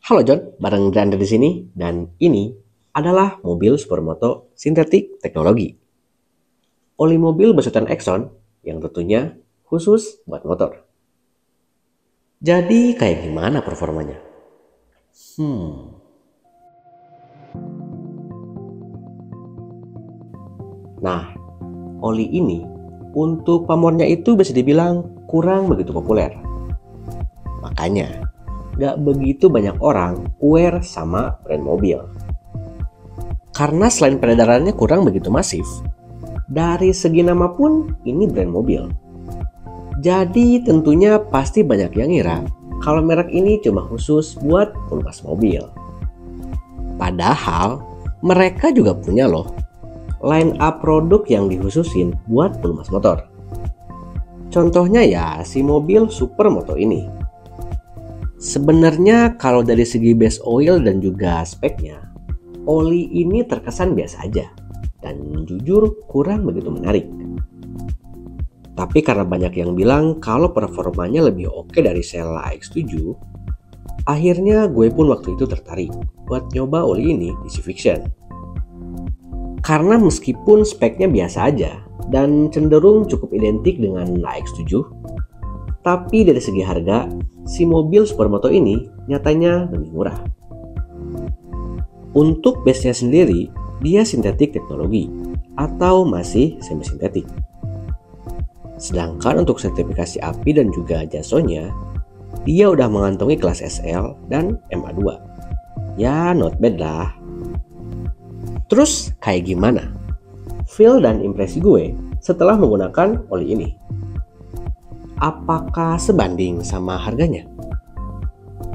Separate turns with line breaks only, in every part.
Halo John, bareng Grande di sini dan ini adalah mobil supermoto sintetik teknologi. Oli mobil besutan Exxon yang tentunya khusus buat motor. Jadi kayak gimana performanya? Nah, oli ini untuk pamornya itu bisa dibilang kurang begitu populer. Makanya gak begitu banyak orang aware sama brand mobil. Karena selain peredarannya kurang begitu masif, dari segi nama pun ini brand mobil. Jadi tentunya pasti banyak yang ngira kalau merek ini cuma khusus buat pelumas mobil. Padahal mereka juga punya loh line up produk yang dikhususin buat pelumas motor. Contohnya ya si mobil Supermoto ini. Sebenarnya kalau dari segi base oil dan juga speknya, oli ini terkesan biasa aja dan jujur kurang begitu menarik. Tapi karena banyak yang bilang kalau performanya lebih oke dari Sella X7, akhirnya gue pun waktu itu tertarik buat nyoba oli ini di Civiction. Karena meskipun speknya biasa aja dan cenderung cukup identik dengan La X7, tapi dari segi harga, si mobil Supermoto ini nyatanya lebih murah. Untuk base-nya sendiri, dia sintetik teknologi atau masih semi-sintetik. Sedangkan untuk sertifikasi API dan juga JASO-nya, dia udah mengantongi kelas SL dan MA2. Ya not bad lah. Terus kayak gimana feel dan impresi gue setelah menggunakan oli ini? Apakah sebanding sama harganya?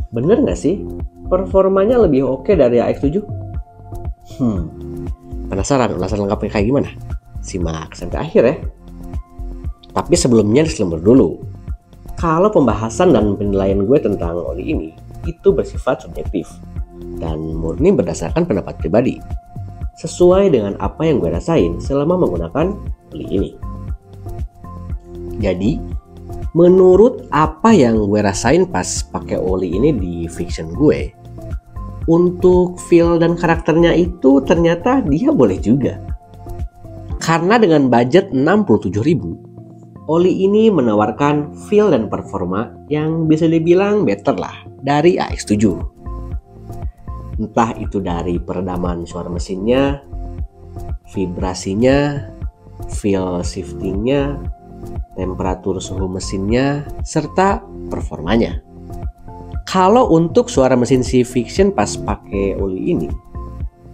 Bener gak sih performanya lebih oke dari AX7? Penasaran ulasan lengkapnya kayak gimana? Simak sampai akhir ya. Tapi sebelumnya disclaimer dulu. Kalau pembahasan dan penilaian gue tentang oli ini itu bersifat subjektif dan murni berdasarkan pendapat pribadi, sesuai dengan apa yang gue rasain selama menggunakan oli ini. Jadi, menurut apa yang gue rasain pas pakai oli ini di Viction gue, untuk feel dan karakternya itu ternyata dia boleh juga. Karena dengan budget 67.000, oli ini menawarkan feel dan performa yang bisa dibilang better lah dari AX7. Entah itu dari peredaman suara mesinnya, vibrasinya, feel shiftingnya, temperatur suhu mesinnya, serta performanya. Kalau untuk suara mesin Civiction pas pakai oli ini,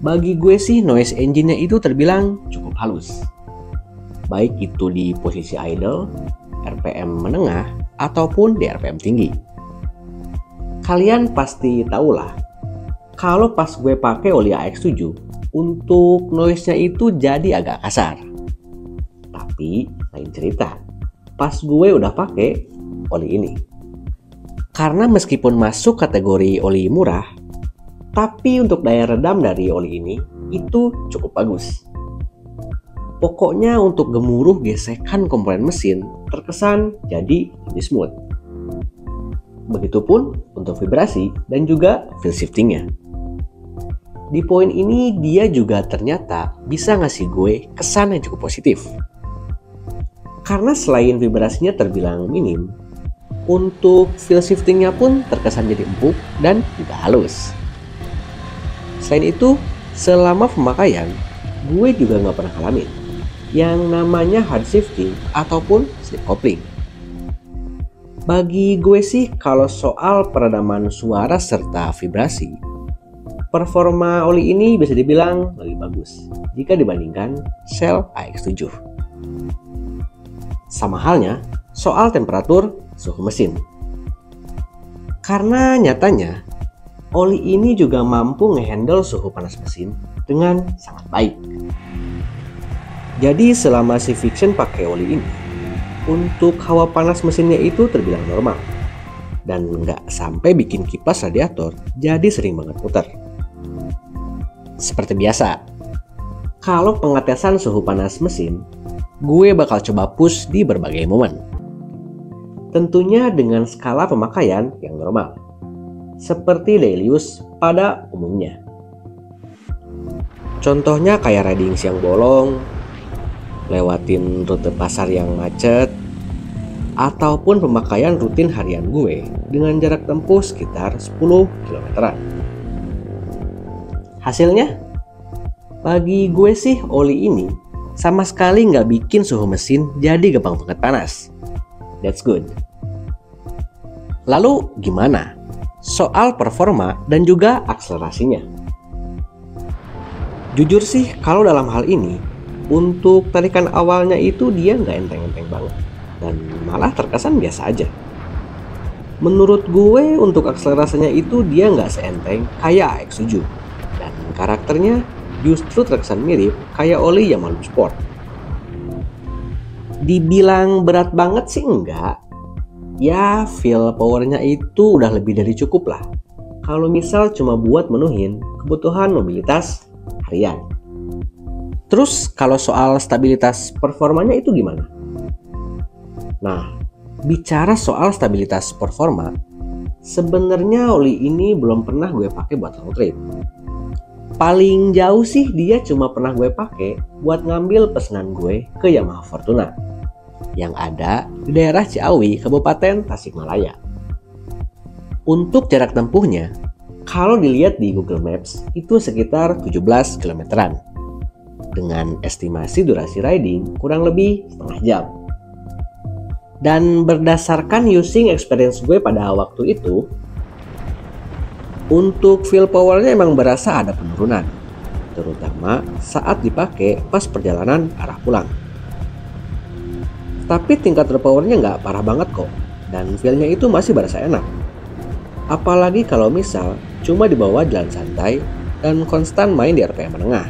bagi gue sih noise engine-nya itu terbilang cukup halus. Baik itu di posisi idle, RPM menengah, ataupun di RPM tinggi. Kalian pasti tahulah, kalau pas gue pakai oli AX7, untuk noise-nya itu jadi agak kasar. Tapi lain cerita pas gue udah pakai oli ini. Karena meskipun masuk kategori oli murah, tapi untuk daya redam dari oli ini itu cukup bagus. Pokoknya untuk gemuruh gesekan komponen mesin terkesan jadi lebih smooth. Begitupun untuk vibrasi dan juga feel shiftingnya. Di poin ini dia juga ternyata bisa ngasih gue kesan yang cukup positif. Karena selain vibrasinya terbilang minim, untuk feel shiftingnya pun terkesan jadi empuk dan juga halus. Selain itu, selama pemakaian, gue juga nggak pernah ngalamin yang namanya hard shifting ataupun slip coupling. Bagi gue sih kalau soal peredaman suara serta vibrasi, performa oli ini bisa dibilang lebih bagus jika dibandingkan Shell AX7. Sama halnya soal temperatur suhu mesin. Karena nyatanya oli ini juga mampu ngehandle suhu panas mesin dengan sangat baik. Jadi selama Civiction pakai oli ini, untuk hawa panas mesinnya itu terbilang normal dan nggak sampai bikin kipas radiator jadi sering banget putar. Seperti biasa, kalau pengetesan suhu panas mesin, gue bakal coba push di berbagai momen. Tentunya dengan skala pemakaian yang normal. seperti daily use pada umumnya. Contohnya kayak riding siang bolong, lewatin rute pasar yang macet, ataupun pemakaian rutin harian gue dengan jarak tempuh sekitar 10 km. Hasilnya, bagi gue sih oli ini sama sekali nggak bikin suhu mesin jadi gampang banget panas. That's good. Lalu gimana soal performa dan juga akselerasinya? Jujur sih kalau dalam hal ini, untuk tarikan awalnya itu dia nggak enteng-enteng banget dan malah terkesan biasa aja. Menurut gue untuk akselerasinya itu dia nggak seenteng kayak AX7 dan karakternya justru terkesan mirip kayak oli Yamaha Sport. Dibilang berat banget sih enggak, ya feel powernya itu udah lebih dari cukup lah kalau misal cuma buat menuhin kebutuhan mobilitas harian. Terus kalau soal stabilitas performanya itu gimana? Nah, bicara soal stabilitas performa, sebenarnya oli ini belum pernah gue pakai buat long trip. Paling jauh sih dia cuma pernah gue pakai buat ngambil pesanan gue ke Yamaha Fortuna yang ada di daerah Ciawi, Kabupaten Tasikmalaya. Untuk jarak tempuhnya, kalau dilihat di Google Maps itu sekitar 17 kilometeran dengan estimasi durasi riding kurang lebih setengah jam. Dan berdasarkan using experience gue pada waktu itu, untuk feel powernya emang berasa ada penurunan, terutama saat dipakai pas perjalanan arah pulang. Tapi tingkat powernya nggak parah banget kok, dan feel-nya itu masih berasa enak. Apalagi kalau misal cuma dibawa jalan santai dan konstan main di RPM menengah.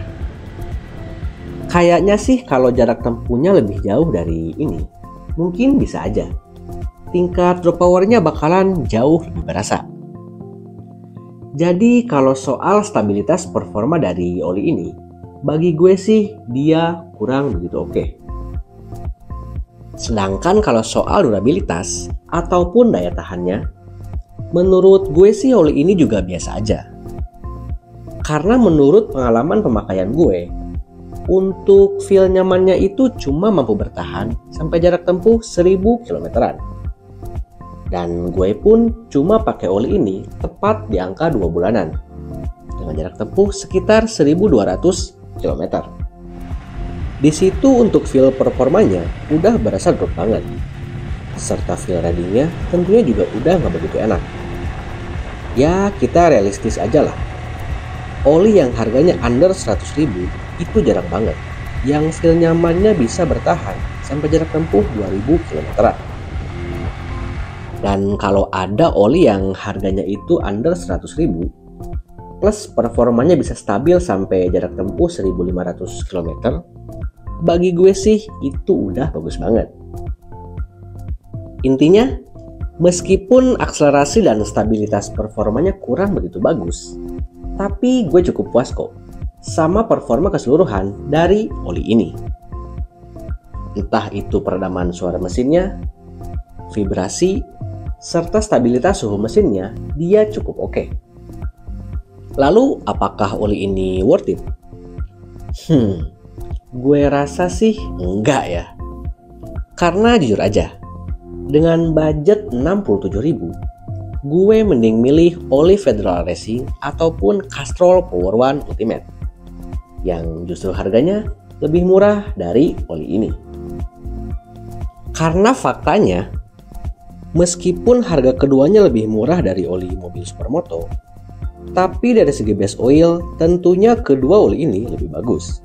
Kayaknya sih kalau jarak tempuhnya lebih jauh dari ini, mungkin bisa aja tingkat drop powernya bakalan jauh lebih berasa. Jadi kalau soal stabilitas performa dari oli ini, bagi gue sih dia kurang begitu oke. Sedangkan kalau soal durabilitas ataupun daya tahannya, menurut gue sih oli ini juga biasa aja. Karena menurut pengalaman pemakaian gue, untuk feel nyamannya itu cuma mampu bertahan sampai jarak tempuh 1000 kilometeran. Dan gue pun cuma pakai oli ini tepat di angka 2 bulanan dengan jarak tempuh sekitar 1200 km. Di situ untuk feel performanya udah berasa drop banget, serta feel ridingnya tentunya juga udah nggak begitu enak. Ya kita realistis aja lah, oli yang harganya under 100.000 itu jarang banget yang feel nyamannya bisa bertahan sampai jarak tempuh 2000 km. Dan kalau ada oli yang harganya itu under 100.000 plus performanya bisa stabil sampai jarak tempuh 1500 km, bagi gue sih itu udah bagus banget. Intinya, meskipun akselerasi dan stabilitas performanya kurang begitu bagus, tapi gue cukup puas kok sama performa keseluruhan dari oli ini. Entah itu peredaman suara mesinnya, vibrasi, serta stabilitas suhu mesinnya, dia cukup oke. Lalu apakah oli ini worth it? Gue rasa sih enggak ya. Karena jujur aja, dengan budget 67.000, gue mending milih oli Federal Racing ataupun Castrol Power One Ultimate yang justru harganya lebih murah dari oli ini. Karena faktanya, meskipun harga keduanya lebih murah dari oli mobil supermoto, tapi dari segi base oil tentunya kedua oli ini lebih bagus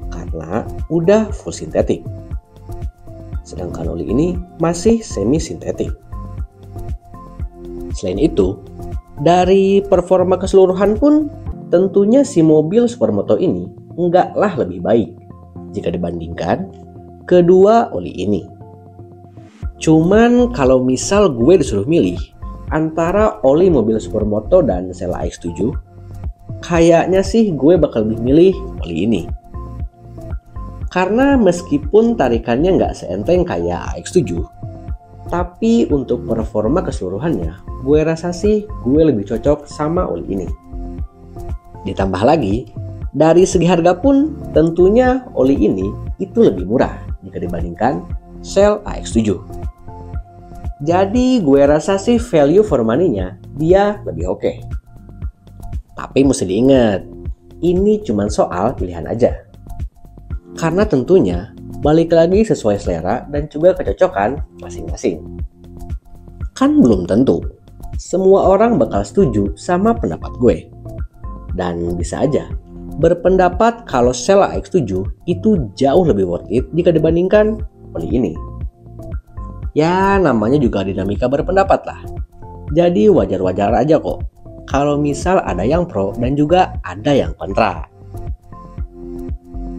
karena udah full sintetik. Sedangkan oli ini masih semi sintetik. Selain itu, dari performa keseluruhan pun tentunya si mobil supermoto ini enggaklah lebih baik jika dibandingkan kedua oli ini. Cuman kalau misal gue disuruh milih antara oli mobil supermoto dan Sela X7, kayaknya sih gue bakal lebih milih oli ini. Karena meskipun tarikannya nggak seenteng kayak X7, Tapi untuk performa keseluruhannya, gue rasa sih gue lebih cocok sama oli ini. Ditambah lagi, dari segi harga pun tentunya oli ini itu lebih murah jika dibandingkan Shell AX7. Jadi gue rasa sih value for money-nya dia lebih oke. Tapi mesti diingat, ini cuma soal pilihan aja. Karena tentunya balik lagi sesuai selera dan juga kecocokan masing-masing. Kan belum tentu semua orang bakal setuju sama pendapat gue. Dan bisa aja berpendapat kalau Shell AX7 itu jauh lebih worth it jika dibandingkan oli ini. Ya namanya juga dinamika berpendapat lah. Jadi wajar-wajar aja kok kalau misal ada yang pro dan juga ada yang kontra.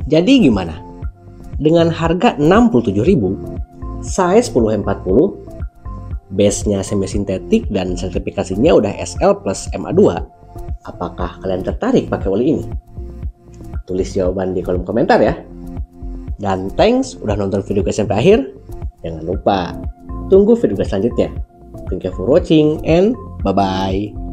Jadi gimana? Dengan harga 67.000, size 10x40, base-nya semi-sintetik dan sertifikasinya udah SL plus MA2, apakah kalian tertarik pakai oli ini? Tulis jawaban di kolom komentar ya. Dan thanks udah nonton video gue sampai akhir. Jangan lupa tunggu video gue selanjutnya. Thank you for watching and bye-bye.